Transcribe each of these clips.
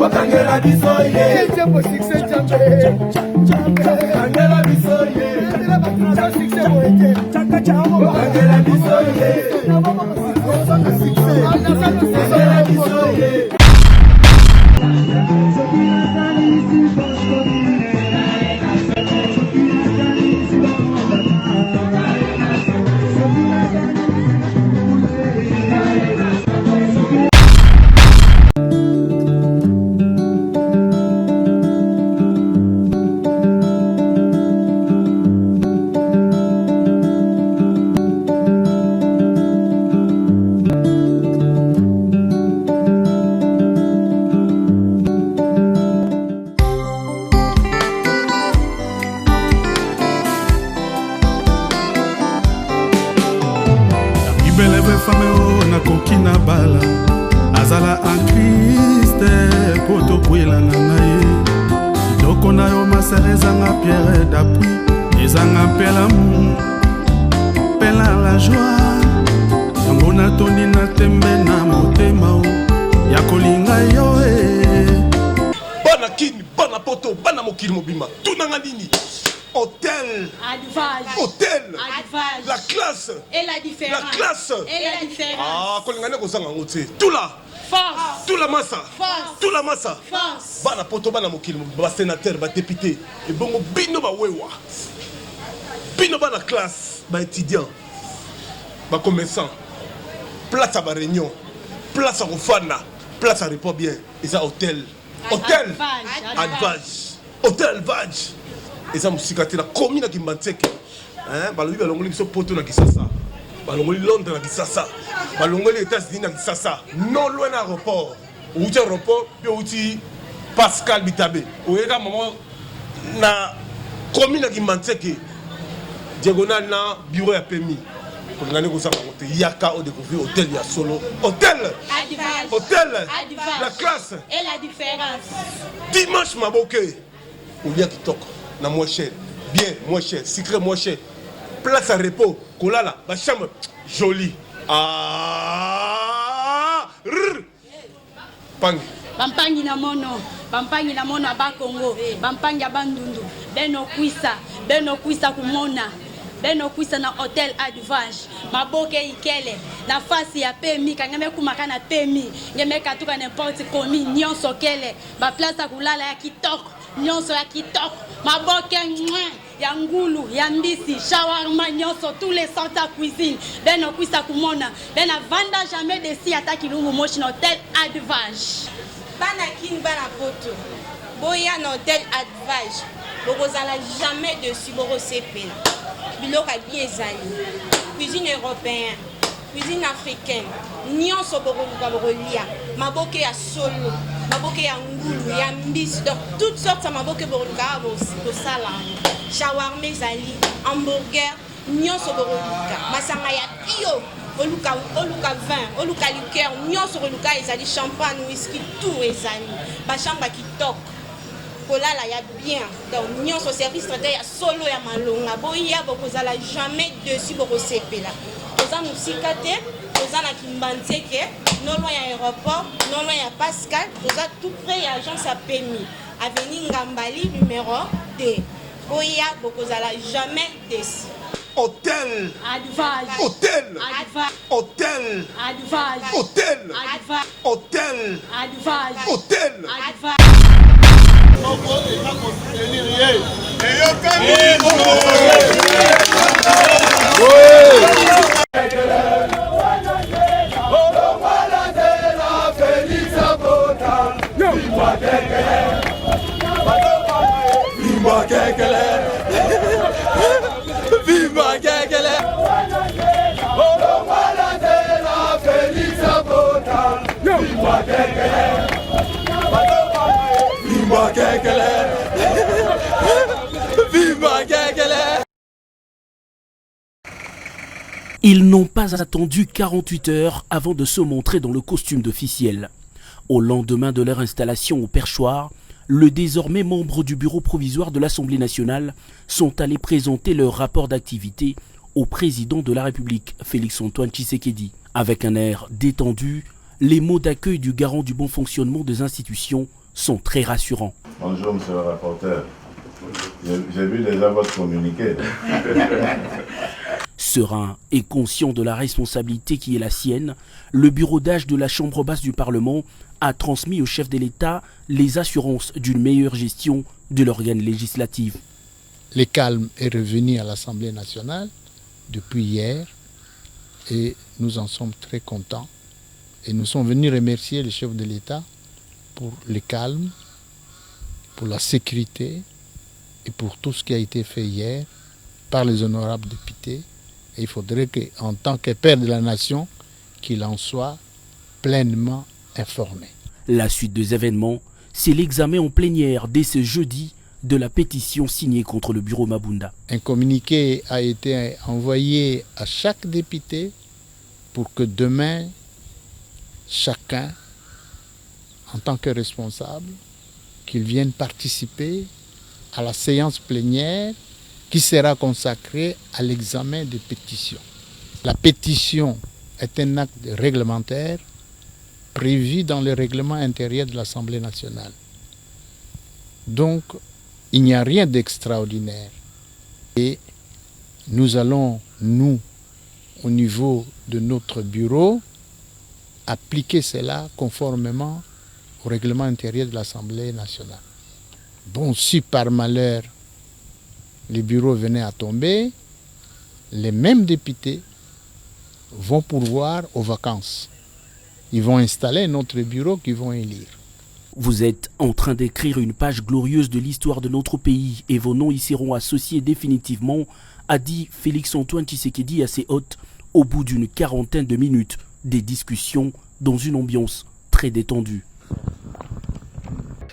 Okangela bisoye Jambo succès jambe Okangela bisoye Okangela bisoye Okangela bisoye Beleve fame na kokina bala azala en Christ poto kwela na naye doko na yo maserezanga pierre d'appui ezanga pela mu pela la joie yango na toni na tembe na motema ya kolinga yo bana kini bana poto bana mokili mobima tunanga nini hôtel Advage. Hôtel Advage. La classe Et la différence. La classe Et la différence. Ah, kolingane kozanga ngote tout là Force. tout la massa Force. tout la massa Force. bana poto bana mokili ba sénateur ba député et bongo bino ba wewa bino bana classe ba étudiant ba commerçant place à ba réunion place à refana place à repos bien et ça hôtel hôtel Advage hôtel Advage et ça musika te la commune qui Kimbanteke hein balobi balongoli biso poto na Kisasa balongoli Londres na Kisasa balongoli États-Unis na Kisasa non loin à aéroport ou tu aéroport puis outi Pascal Bitabe oyeka maman na commune qui Kimbanteke diagonale na bureau ya PMI pour ngane ko sanga ngote yaka au découvrir hôtel ya solo hôtel Advage. hôtel Advage. la classe Et la différence. dimanche maboke olia kitoko na moins cher bien moins cher secret moins cher place à repos kolala ba chambre jolie ah pang Bampangi na mono aba Congo, bampangi abandundu, beno kuisa kumona. Beno kuisa na hôtel Advage, maboke ikele, na fasi ya PMI, kangeme kumaka na PMI, ngeme katuka n'importe komi, nyonso kele, ba place ya kulala ya kitoko, nyonso ya kitoko, maboke ya ngulu, ya mbisi, shawarma, nyonso, tous les sortes de cuisine, beno kuisa kumona, bena vanda jamais de si ataki lungu moshi na hôtel Advage. Bana kin bana poto, boya na hôtel Advage, bokozala jamais dessus, boko sepela. Biloka bien ezali cuisine européenne cuisine africaine nyonso bokolia maboke ya solo maboke ya ngulu ya mbisi donc toutes sortes ya maboke bokoluka bosala shawarma ezali hamburger nyonso bokoluka masanga ya bio oluka vin oluka liqueur nyonso bokoluka ezali champagne whisky tout ezali bachamba kitoko kolala ya bien donc nyonso service traité ya solo ya malonga boya bokozala jamais dessus bokosepela toza musika te toza na Kimbanteke non loin ya aéroport non loin ya Pascal toza tout près ya agence ya PMI avenue Ngambali numéro 2 boya bokozala jamais dessus hôtel Advage. Hôtel Advage. Hôtel Advage. Hôtel Advage. Hôtel Advage. Hôtel Advage. Ils n'ont pas attendu 48 heures avant de se montrer dans le costume d'officiel. Au lendemain de leur installation au perchoir, le désormais membre du bureau provisoire de l'Assemblée nationale sont allés présenter leur rapport d'activité au président de la République, Félix-Antoine Tshisekedi. Avec un air détendu, Les mots d'accueil du garant du bon fonctionnement des institutions sont très rassurants. Bonjour, monsieur le rapporteur. J'ai vu déjà votre communiqué. Serein et conscient de la responsabilité qui est la sienne, le bureau d'âge de la Chambre basse du Parlement a transmis au chef de l'État les assurances d'une meilleure gestion de l'organe législatif. Le calme est revenu à l'Assemblée nationale depuis hier et nous en sommes très contents. Et nous sommes venus remercier le chef de l'État pour le calme, pour la sécurité et pour tout ce qui a été fait hier par les honorables députés. Et il faudrait qu'en tant que père de la nation, qu'il en soit pleinement informé. La suite des événements, c'est l'examen en plénière dès ce jeudi de la pétition signée contre le bureau Mabunda. Un communiqué a été envoyé à chaque député pour que demain, chacun, en tant que responsable, qu'il vienne participer à la séance plénière qui sera consacrée à l'examen des pétitions. La pétition est un acte réglementaire prévu dans le règlement intérieur de l'Assemblée nationale. Donc, il n'y a rien d'extraordinaire. Et nous allons, nous, au niveau de notre bureau, appliquer cela conformément au règlement intérieur de l'Assemblée nationale. Bon, si par malheur les bureaux venaient à tomber, les mêmes députés vont pourvoir aux vacances. Ils vont installer notre bureau qu'ils vont élire. Vous êtes en train d'écrire une page glorieuse de l'histoire de notre pays et vos noms y seront associés définitivement, a dit Félix-Antoine Tshisekedi à ses hôtes au bout d'une quarantaine de minutes des discussions dans une ambiance très détendue.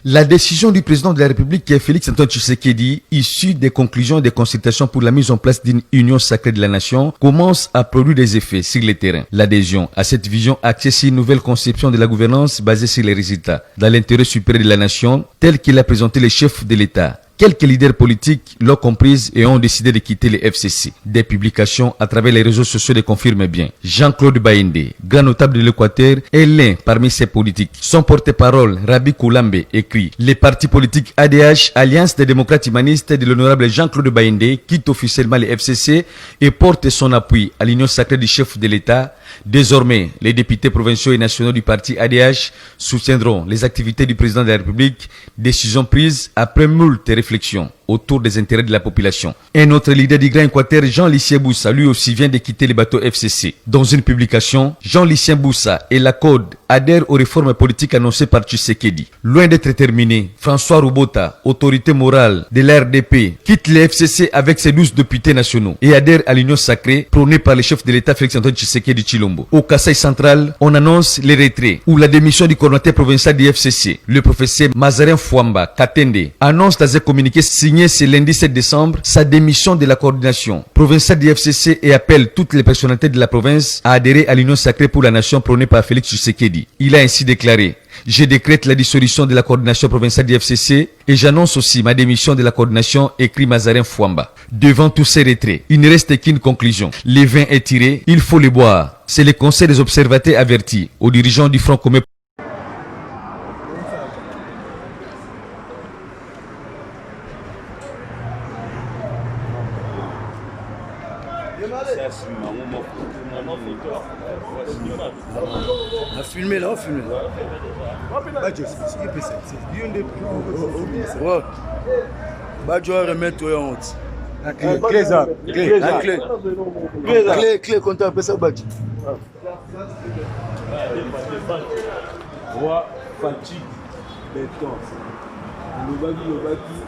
La décision du président de la République, qui est Félix-Antoine Tshisekedi, issue des conclusions et des consultations pour la mise en place d'une union sacrée de la nation, commence à produire des effets sur le terrain. L'adhésion à cette vision axée sur une nouvelle conception de la gouvernance basée sur les résultats, dans l'intérêt supérieur de la nation, tel qu'il a présenté le chef de l'État. Quelques leaders politiques l'ont comprise et ont décidé de quitter le FCC. Des publications à travers les réseaux sociaux le confirment bien. Jean-Claude Baïndé, grand notable de l'Équateur, est l'un parmi ces politiques. Son porte-parole, Rabi Koulambe, écrit « Les partis politiques ADH, Alliance des démocrates humanistes de l'honorable Jean-Claude Baïndé, quitte officiellement le FCC et porte son appui à l'union sacrée du chef de l'État. Désormais, les députés provinciaux et nationaux du parti ADH soutiendront les activités du président de la République, décision prise après moult réflexions autour des intérêts de la population. Un autre leader du Grand Équateur, Jean-Lucien Boussa, lui aussi vient de quitter le bateau FCC. Dans une publication, Jean-Lucien Boussa et la CODE adhèrent aux réformes politiques annoncées par Tshisekedi. Loin d'être terminé, François Roubota, autorité morale de l'RDP, quitte le FCC avec ses 12 députés nationaux et adhère à l'union sacrée prônée par le chef de l'État Félix-Antoine Tshisekedi Tshilombo. Au Kasaï central, on annonce les retraits ou la démission du coordonnateur provincial du FCC. Le professeur Mazarin Fouamba Katende annonce dans un communiqué signé ce lundi 7 décembre sa démission de la coordination provinciale du FCC et appelle toutes les personnalités de la province à adhérer à l'union sacrée pour la nation prônée par Félix Tshisekedi. Il a ainsi déclaré: je décrète la dissolution de la coordination provinciale du FCC et j'annonce aussi ma démission de la coordination, écrit Mazarin Fouamba. Devant tous ces retraits, il ne reste qu'une conclusion. Le vin est tiré, il faut le boire. C'est le conseil des observateurs avertis aux dirigeants du Front commun. On a filmé là, on a filmé. Badjo va remettre toi en honte. La clé, ça. La clé. Clé, quand tu appelles ça, Badjo. Roi, fatigue, béton. Le baki,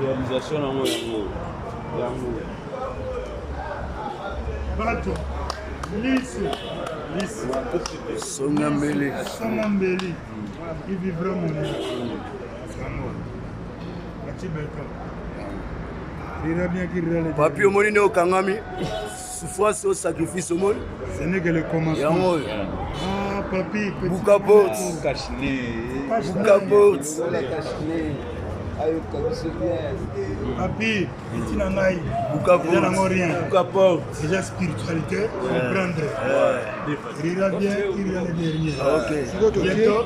réalisation dans mon yango. Badjo. Lisse. Songambeli. Il vit vraiment. Papi omoni ne okangami souffrance au sacrifice au monde. Ce n'est que le commencement. Ah papi, Bouka Porte. Papi, ici n'a pas rien. Déjà spiritualité, comprendre. Il ira bien, il ira bien. Ok. Bientôt.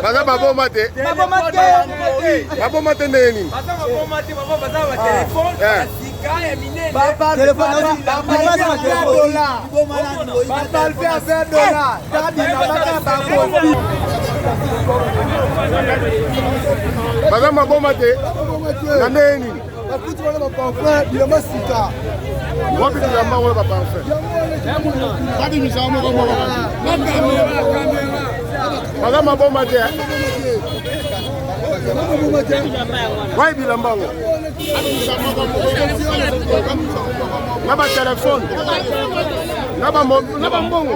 Baza babo mate. Babo mate neni. Baza babo mate. Neni. Wapi tulamba wala papa en fait. Wapi misamo kwa Baza babo mate. Why bilamba wo? Naba téléphone. Naba mbongo.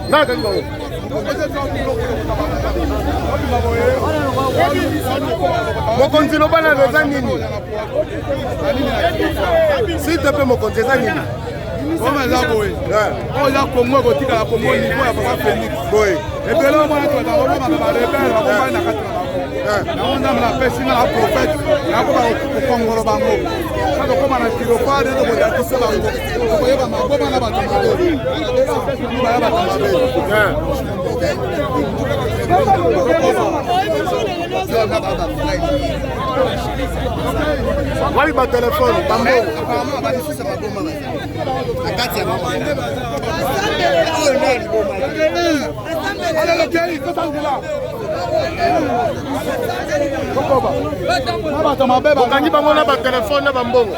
Naka ngo. Mokonzi lobana leza nini? S'il te plaît mokonzi leza nini? Comment ça boy? Oh là Congo botika la Congo niveau ya papa Félix boy. Et puis là moi tu vas voir ma rebelle va pas na katra. Na on a la personne la prophète. Na ko ba Congo lo bango. Ça ko ma na kilo pa de ko ya kisa bango. Ko ya ba ma ko na ba ta ma. Ba ya ba ta ma. Wali ba téléphone bango. Apparemment ba ici ça va bomba. Akati ya mama. Allez le pays, faut s'en là. Okangi bango na ba téléphone na ba mbongo.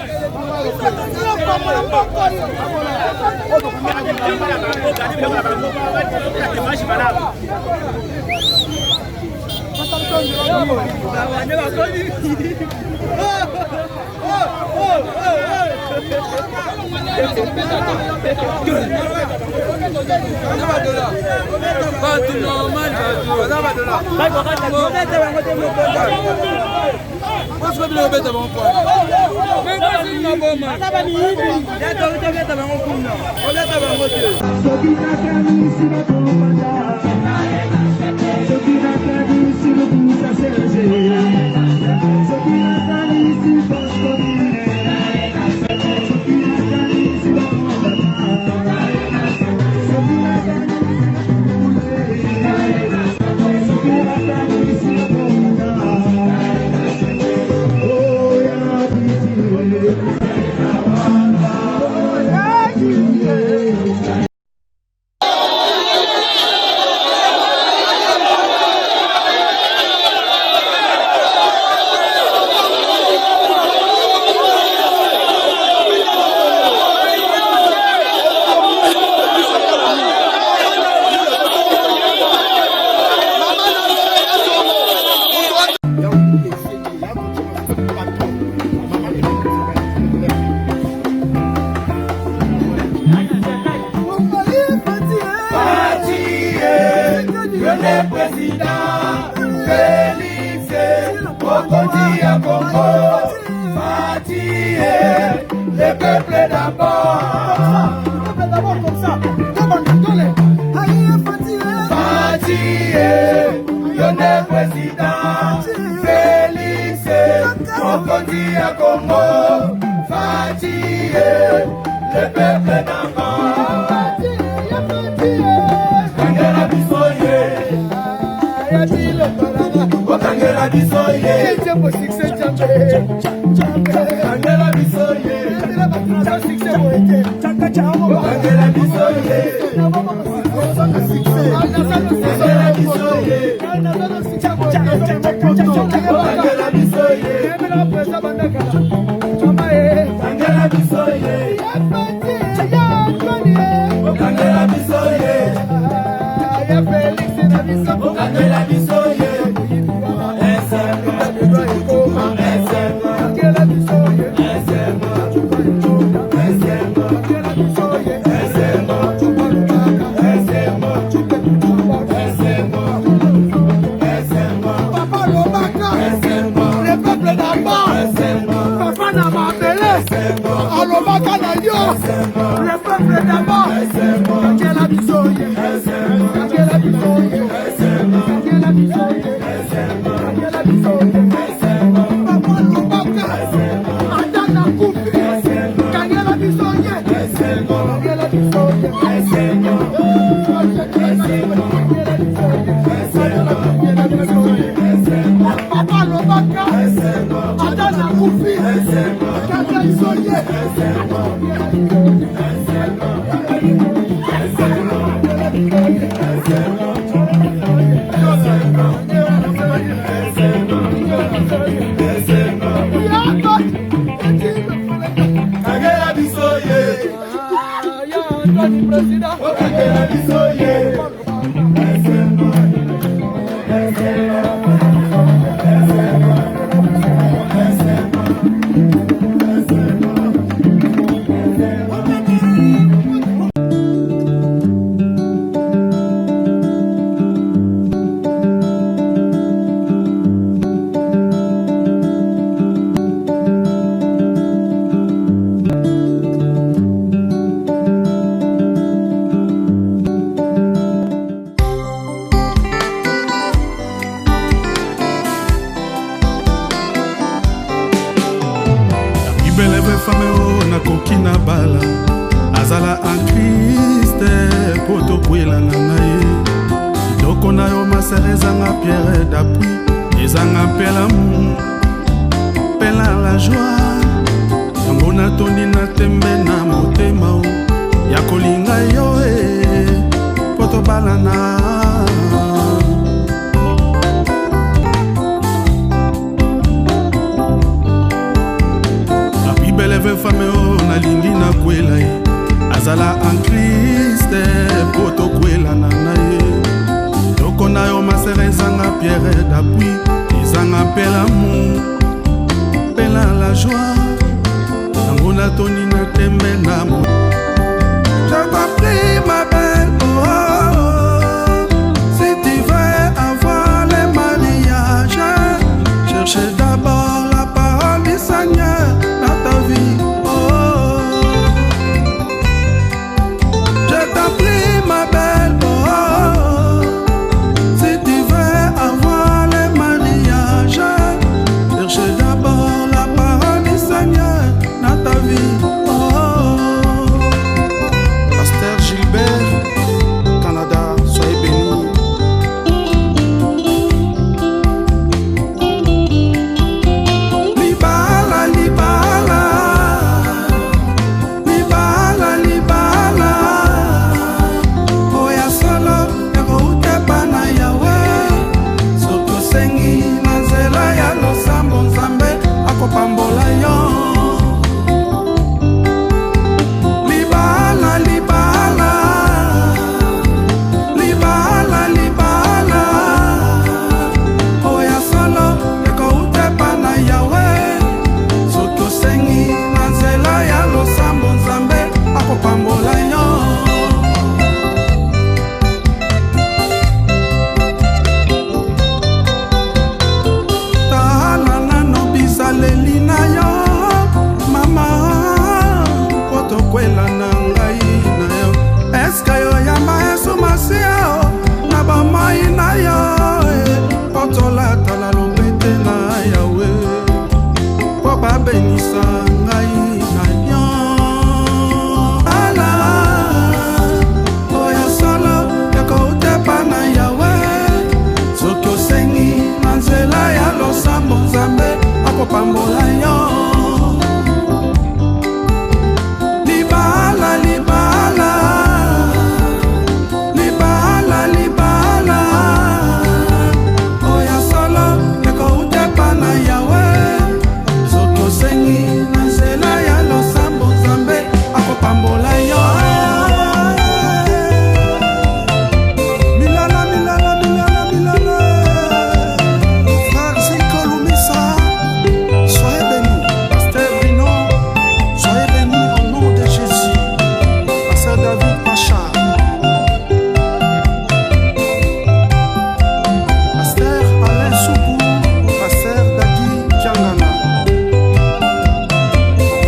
Le peuple d'abord.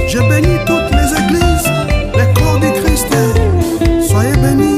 Je bénis toutes les églises, les corps du Christ. Soyez bénis.